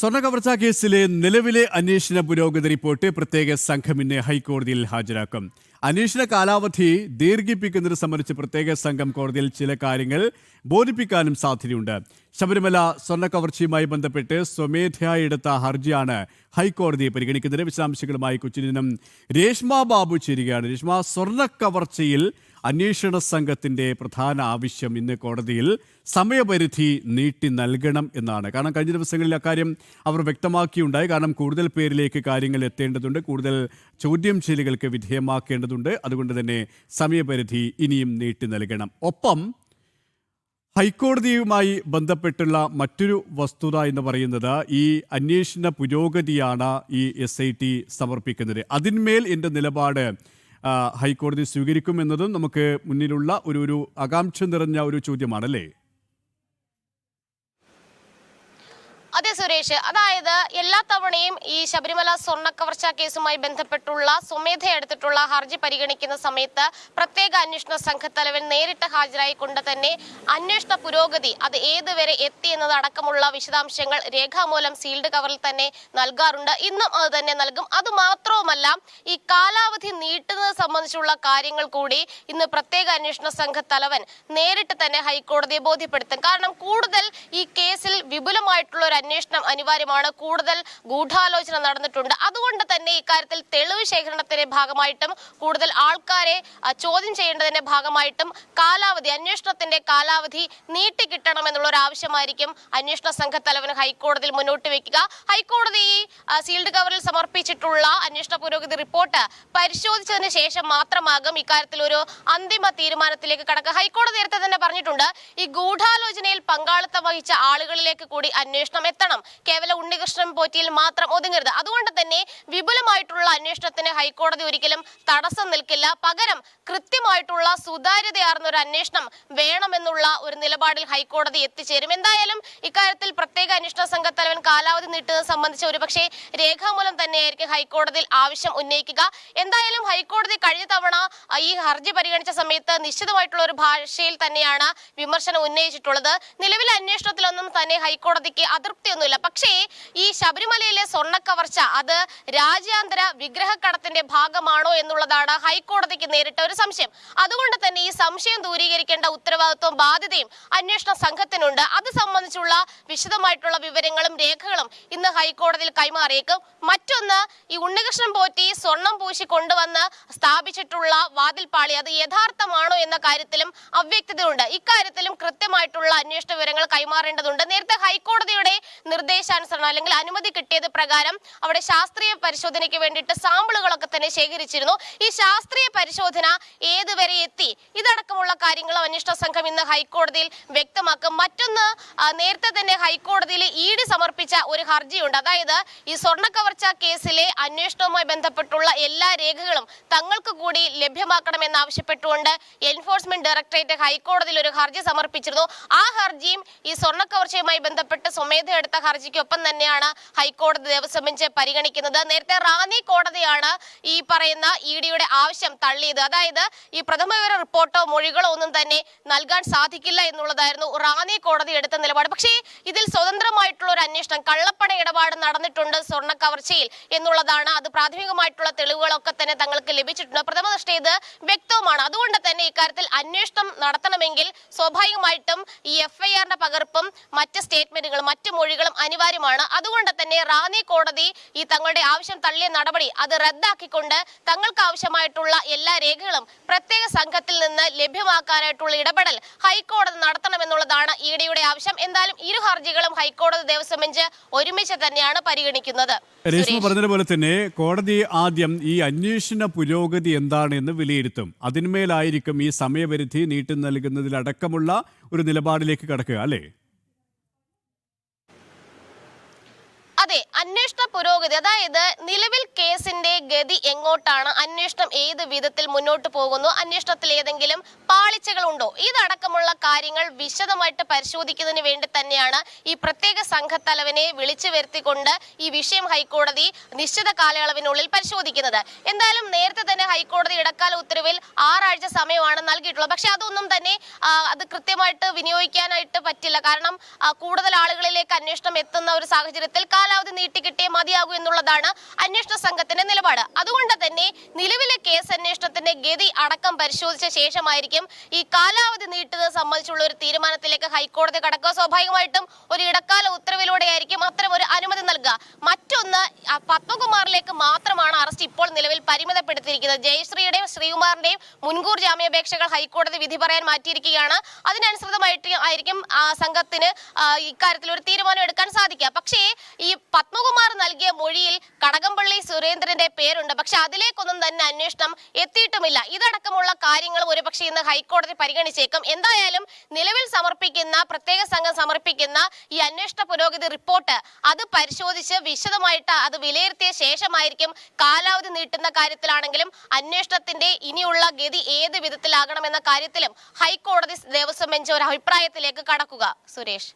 സ്വർണ്ണക്കവർച്ചാ കേസിലെ നിലവിലെ അന്വേഷണ പുരോഗതി റിപ്പോർട്ട് പ്രത്യേക സംഘം ഇന്ന് ഹൈക്കോടതിയിൽ ഹാജരാക്കും. അന്വേഷണ കാലാവധി ദീർഘിപ്പിക്കുന്നത് സംബന്ധിച്ച് പ്രത്യേക സംഘം കോടതിയിൽ ചില കാര്യങ്ങൾ ബോധിപ്പിക്കാനും സാധ്യതയുണ്ട്. ശബരിമല സ്വർണ്ണക്കവർച്ചയുമായി ബന്ധപ്പെട്ട് സ്വമേധയാ എടുത്ത ഹർജിയാണ് ഹൈക്കോടതി പരിഗണിക്കുന്നത്. വിശദാംശങ്ങളുമായി കൊച്ചിയിൽ നിന്നും രേഷ്മ ബാബു ചേരുകയാണ്. രേഷ്മ, സ്വർണ്ണക്കവർച്ചയിൽ അന്വേഷണ സംഘത്തിന്റെ പ്രധാന ആവശ്യം ഇന്ന് കോടതിയിൽ സമയപരിധി നീട്ടി നൽകണം എന്നാണ്. കാരണം കഴിഞ്ഞ ദിവസങ്ങളിൽ അക്കാര്യം അവർ വ്യക്തമാക്കിയുണ്ടായി. കാരണം കൂടുതൽ പേരിലേക്ക് കാര്യങ്ങൾ എത്തേണ്ടതുണ്ട്, കൂടുതൽ ചോദ്യം ചെയ്യലുകൾക്ക് വിധേയമാക്കേണ്ടതുണ്ട്. അതുകൊണ്ട് തന്നെ സമയപരിധി ഇനിയും നീട്ടി നൽകണം. ഒപ്പം ഹൈക്കോടതിയുമായി ബന്ധപ്പെട്ടുള്ള മറ്റൊരു വസ്തുത എന്ന് പറയുന്നത് ഈ അന്വേഷണ പുരോഗതിയാണ് ഈ SIT സമർപ്പിക്കുന്നത്. അതിന്മേൽ എൻ്റെ നിലപാട് ഹൈക്കോടതി സ്വീകരിക്കുമെന്നതും നമുക്ക് മുന്നിലുള്ള ഒരു ആകാംക്ഷ നിറഞ്ഞ ഒരു ചോദ്യമാണല്ലേ? അതെ സുരേഷ്, അതായത് എല്ലാ തവണയും ഈ ശബരിമല സ്വർണ്ണക്കവർച്ചാ കേസുമായി ബന്ധപ്പെട്ടുള്ള സ്വമേധ എടുത്തിട്ടുള്ള ഹർജി പരിഗണിക്കുന്ന സമയത്ത് പ്രത്യേക അന്വേഷണ സംഘത്തലവൻ നേരിട്ട് ഹാജരായിക്കൊണ്ട് തന്നെ അന്വേഷണ പുരോഗതി അത് ഏതുവരെ എത്തി എന്നതടക്കമുള്ള വിശദാംശങ്ങൾ രേഖാമൂലം സീൽഡ് കവറിൽ തന്നെ നൽകാറുണ്ട്. ഇന്നും അത് തന്നെ നൽകും. അതുമാത്രവുമല്ല, ഈ കാലാവധി നീട്ടുന്നത് സംബന്ധിച്ചുള്ള കാര്യങ്ങൾ കൂടി ഇന്ന് പ്രത്യേക അന്വേഷണ സംഘത്തലവൻ നേരിട്ട് തന്നെ ഹൈക്കോടതിയെ ബോധ്യപ്പെടുത്തും. കാരണം കൂടുതൽ ഈ കേസിൽ വിപുലമായിട്ടുള്ള ഒരു അന്വേഷണം അനിവാര്യമാണ്. കൂടുതൽ ഗൂഢാലോചന നടന്നിട്ടുണ്ട്. അതുകൊണ്ട് തന്നെ ഇക്കാര്യത്തിൽ തെളിവ് ശേഖരണത്തിന്റെ ഭാഗമായിട്ടും കൂടുതൽ ആൾക്കാരെ ചോദ്യം ചെയ്യേണ്ടതിന്റെ ഭാഗമായിട്ടും അന്വേഷണത്തിന്റെ കാലാവധി നീട്ടിക്കിട്ടണമെന്നുള്ള ഒരു ആവശ്യമായിരിക്കും അന്വേഷണ സംഘത്തലവന് ഹൈക്കോടതിയിൽ മുന്നോട്ട് വെക്കുക. ഹൈക്കോടതി സീൽഡ് കവറിൽ സമർപ്പിച്ചിട്ടുള്ള അന്വേഷണ പുരോഗതി റിപ്പോർട്ട് പരിശോധിച്ചതിന് ശേഷം മാത്രമാകും ഇക്കാര്യത്തിൽ ഒരു അന്തിമ തീരുമാനത്തിലേക്ക് കടക്കുക. ഹൈക്കോടതി നേരത്തെ തന്നെ പറഞ്ഞിട്ടുണ്ട്, ഈ ഗൂഢാലോചനയിൽ പങ്കാളിത്തം വഹിച്ച ആളുകളിലേക്ക് കൂടി അന്വേഷണം എത്തണം. കേവലം ഉണ്ണികൃഷ്ണൻ പോറ്റിയിൽ മാത്രം ഒതുങ്ങരുത്. അതുകൊണ്ട് തന്നെ വിപുലമായിട്ടുള്ള അന്വേഷണത്തിന് ഹൈക്കോടതി ഒരിക്കലും തടസ്സം നിൽക്കില്ല. പകരം കൃത്യമായിട്ടുള്ള സുതാര്യതയാർന്ന ഒരു അന്വേഷണം വേണമെന്നുള്ള ഒരു നിലപാടിൽ ഹൈക്കോടതി എത്തിച്ചേരും. എന്തായാലും ഇക്കാര്യത്തിൽ പ്രത്യേക അന്വേഷണ സംഘത്തലവൻ കാലാവധി നീട്ടുന്നത് സംബന്ധിച്ച് ഒരുപക്ഷെ രേഖാമൂലം തന്നെയായിരിക്കും ഹൈക്കോടതിയിൽ ആവശ്യം ഉന്നയിക്കുക. എന്തായാലും ഹൈക്കോടതി കഴിഞ്ഞ തവണ ഈ ഹർജി പരിഗണിച്ച സമയത്ത് നിശ്ചിതമായിട്ടുള്ള ഒരു ഭാഷയിൽ തന്നെയാണ് വിമർശനം ഉന്നയിച്ചിട്ടുള്ളത്. നിലവിലെ അന്വേഷണത്തിലൊന്നും തന്നെ ഹൈക്കോടതിക്ക് അതൃപ്തിയൊന്നുമില്ല. പക്ഷേ ഈ ശബരിമലയിലെ സ്വർണ്ണക്കവർച്ച അത് രാജ്യാന്തര വിഗ്രഹക്കടത്തിന്റെ ഭാഗമാണോ എന്നുള്ളതാണ് ഹൈക്കോടതിക്ക് നേരിട്ട ഒരു സംശയം. അതുകൊണ്ട് തന്നെ ഈ സംശയം ദൂരീകരിക്കേണ്ട ഉത്തരവാദിത്വവും ബാധ്യതയും അന്വേഷണ സംഘത്തിനുണ്ട്. അത് സംബന്ധിച്ചുള്ള വിശദമായിട്ടുള്ള വിവരങ്ങളും രേഖകളും ഇന്ന് ഹൈക്കോടതിയിൽ കൈമാറിയേക്കും. മറ്റൊന്ന്, ഈ ഉണ്ണികൃഷ്ണൻ പോറ്റി സ്വർണം പൂശി കൊണ്ടുവന്ന് സ്ഥാപിച്ചിട്ടുള്ള വാതിൽപ്പാളി അത് യഥാർത്ഥമാണോ എന്ന കാര്യത്തിലും അവ്യക്തതയുണ്ട്. ഇക്കാര്യത്തിലും കൃത്യമായിട്ടുള്ള അന്വേഷണ വിവരങ്ങൾ കൈമാറേണ്ടതുണ്ട്. നേരത്തെ ഹൈക്കോടതിയുടെ നിർദ്ദേശാനുസരണം അല്ലെങ്കിൽ അനുമതി കിട്ടിയത് പ്രകാരം അവിടെ ശാസ്ത്രീയ പരിശോധനയ്ക്ക് വേണ്ടിയിട്ട് സാമ്പിളുകളൊക്കെ തന്നെ ശേഖരിച്ചിരുന്നു. ഈ ശാസ്ത്രീയ പരിശോധന ഏതുവരെ എത്തി, ഇതടക്കമുള്ള കാര്യങ്ങളും അന്വേഷണ സംഘം ഇന്ന് ഹൈക്കോടതിയിൽ വ്യക്തമാക്കും. മറ്റൊന്ന്, നേരത്തെ തന്നെ ഹൈക്കോടതിയിൽ ED സമർപ്പിച്ച ഒരു ഹർജിയുണ്ട്. അതായത് ഈ സ്വർണ്ണക്കവർച്ചാ കേസിലെ അന്വേഷണവുമായി ബന്ധപ്പെട്ടുള്ള എല്ലാ രേഖകളും തങ്ങൾക്ക് കൂടി ലഭ്യമാക്കണമെന്നാവശ്യപ്പെട്ടുകൊണ്ട് എൻഫോഴ്സ്മെന്റ് ഡയറക്ടറേറ്റ് ഹൈക്കോടതിയിൽ ഒരു ഹർജി സമർപ്പിച്ചിരുന്നു. ആ ഹർജിയും ഈ സ്വർണ്ണക്കവർച്ചയുമായി ബന്ധപ്പെട്ട് സ്വമേധ എടുത്ത ഹർജിക്കൊപ്പം തന്നെയാണ് ഹൈക്കോടതി ദേവസ്വം ബെഞ്ച് പരിഗണിക്കുന്നത്. നേരത്തെ റാന്നി കോടതിയാണ് ഈ പറയുന്ന EDയുടെ ആവശ്യം തള്ളിയത്. അതായത് ഈ പ്രഥമ വിവര റിപ്പോർട്ടോ മൊഴികളോ ഒന്നും തന്നെ നൽകാൻ സാധിക്കില്ല എന്നുള്ളതായിരുന്നു റാന്നി കോടതി എടുത്ത നിലപാട്. പക്ഷേ ഇതിൽ സ്വതന്ത്രമായിട്ടുള്ള ഒരു അന്വേഷണം, കള്ളപ്പണ ഇടപാട് നടന്നിട്ടുണ്ട് സ്വർണ്ണക്കവർച്ചയിൽ എന്നുള്ളതാണ്. അത് പ്രാഥമികമായിട്ടുള്ള തെളിവുകളൊക്കെ തന്നെ തങ്ങൾക്ക് ലഭിച്ചിട്ടുണ്ട്. പ്രഥമ ദൃഷ്ടി ഇത് വ്യക്തവുമാണ്. അതുകൊണ്ട് തന്നെ ഇക്കാര്യത്തിൽ അന്വേഷണം നടത്തണമെങ്കിൽ സ്വാഭാവികമായിട്ടും ഈ FIRന്റെ പകർപ്പും മറ്റ് സ്റ്റേറ്റ്മെന്റുകളും മറ്റു മൊഴികളും അനിവാര്യമാണ്. അതുകൊണ്ട് തന്നെ റാന്നി കോടതി ഈ തങ്ങളുടെ ആവശ്യം തള്ളിയ നടപടി അത് റദ്ദാക്കിക്കൊണ്ട് തങ്ങൾക്ക് ആവശ്യമായിട്ടുള്ള എല്ലാ രേഖകളും പ്രത്യേക സംഘത്തിൽ നിന്ന് ലഭ്യമാക്കാനായിട്ടുള്ള ഇടപെടൽ ഹൈക്കോടതി നടത്തണമെന്നുള്ളതാണ് EDയുടെ ആവശ്യം. എന്തായാലും ഇരു ഹർജികളും ഹൈക്കോടതി ദേവസ്വം ബെഞ്ച് ഒരുമിച്ച് തന്നെയാണ് പരിഗണിക്കുന്നത്. രേഷ്മ പറഞ്ഞതുപോലെ തന്നെ കോടതി ആദ്യം ഈ അന്വേഷണ പുരോഗതി എന്താണെന്ന് വിലയിരുത്തും. അതിന്മേലായിരിക്കും ഈ സമയപരിധി നീട്ടി നൽകുന്നതിലടക്കമുള്ള ഒരു നിലപാടിലേക്ക് കടക്കുക, അല്ലേ? അതെ, അന്വേഷണ പുരോഗതി, അതായത് നിലവിൽ കേസിന്റെ ഗതി എങ്ങോട്ടാണ്, അന്വേഷണം ഏത് വിധത്തിൽ മുന്നോട്ട് പോകുന്നു, അന്വേഷണത്തിൽ ഏതെങ്കിലും പാളിച്ചകൾ ഉണ്ടോ, ഇതടക്കമുള്ള കാര്യങ്ങൾ വിശദമായിട്ട് പരിശോധിക്കുന്നതിന് വേണ്ടി തന്നെയാണ് ഈ പ്രത്യേക സംഘത്തലവനെ വിളിച്ചു വരുത്തിക്കൊണ്ട് ഈ വിഷയം ഹൈക്കോടതി നിശ്ചിത കാലയളവിനുള്ളിൽ പരിശോധിക്കുന്നത്. എന്തായാലും നേരത്തെ തന്നെ ഹൈക്കോടതി ഇടക്കാല ഉത്തരവിൽ 6 ആഴ്ച സമയമാണ് നൽകിയിട്ടുള്ളത്. പക്ഷെ അതൊന്നും തന്നെ അത് കൃത്യമായിട്ട് വിനിയോഗിക്കാനായിട്ട് പറ്റില്ല. കാരണം കൂടുതൽ ആളുകളിലേക്ക് അന്വേഷണം എത്തുന്ന ഒരു സാഹചര്യത്തിൽ കാലാവധി നീട്ടിക്കിട്ടേ മതിയാകൂ എന്നുള്ളതാണ് അന്വേഷണ സംഘത്തിന്റെ നിലപാട്. അതുകൊണ്ട് തന്നെ നിലവിലെ കേസ് അന്വേഷണത്തിന്റെ ഗതി അടക്കം പരിശോധിച്ച ശേഷമായിരിക്കും ഈ കാലാവധി നീട്ടുന്നത് സംബന്ധിച്ചുള്ള ഒരു തീരുമാനത്തിലേക്ക് ഹൈക്കോടതി കടക്കുക. സ്വാഭാവികമായിട്ടും ഒരു ഇടക്കാല ഉത്തരവിലൂടെ ആയിരിക്കും അത്തരം ഒരു അനുമതി നൽകുക. മറ്റൊന്ന്, പത്മകുമാറിലേക്ക് മാത്രമാണ് അറസ്റ്റ് ഇപ്പോൾ നിലവിൽ പരിമിതപ്പെടുത്തിയിരിക്കുന്നത്. ജയശ്രീയുടെയും ശ്രീകുമാറിന്റെയും മുൻകൂർ ജാമ്യാപേക്ഷകൾ ഹൈക്കോടതി വിധി പറയാൻ മാറ്റിയിരിക്കുകയാണ്. അതിനനുസൃതമായിട്ട് ആയിരിക്കും സംഘത്തിന് ഇക്കാര്യത്തിൽ ഒരു തീരുമാനം എടുക്കാൻ സാധിക്കുക. പക്ഷേ ഈ പത്മകുമാർ നൽകിയ മൊഴിയിൽ കടകംപള്ളി സുരേന്ദ്രന്റെ പേരുണ്ട്. പക്ഷെ അതിലേക്കൊന്നും തന്നെ അന്വേഷണം എത്തിയിട്ടുമില്ല. ഇതടക്കമുള്ള കാര്യങ്ങളും ഒരുപക്ഷെ ഇന്ന് ഹൈക്കോടതി പരിഗണിച്ചേക്കും. എന്തായാലും നിലവിൽ സമർപ്പിക്കുന്ന പ്രത്യേക സംഘം സമർപ്പിക്കുന്ന ഈ അന്വേഷണ പുരോഗതി റിപ്പോർട്ട് അത് പരിശോധിച്ച് വിശദമായിട്ട് അത് വിലയിരുത്തിയ ശേഷമായിരിക്കും കാലാവധി നീട്ടുന്ന കാര്യത്തിലാണെങ്കിലും അന്വേഷണത്തിന്റെ ഇനിയുള്ള ഗതി ഏത് വിധത്തിലാകണമെന്ന കാര്യത്തിലും ഹൈക്കോടതി ദേവസ്വം ബെഞ്ച് ഒരു അഭിപ്രായത്തിലേക്ക് കടക്കുക. സുരേഷ്.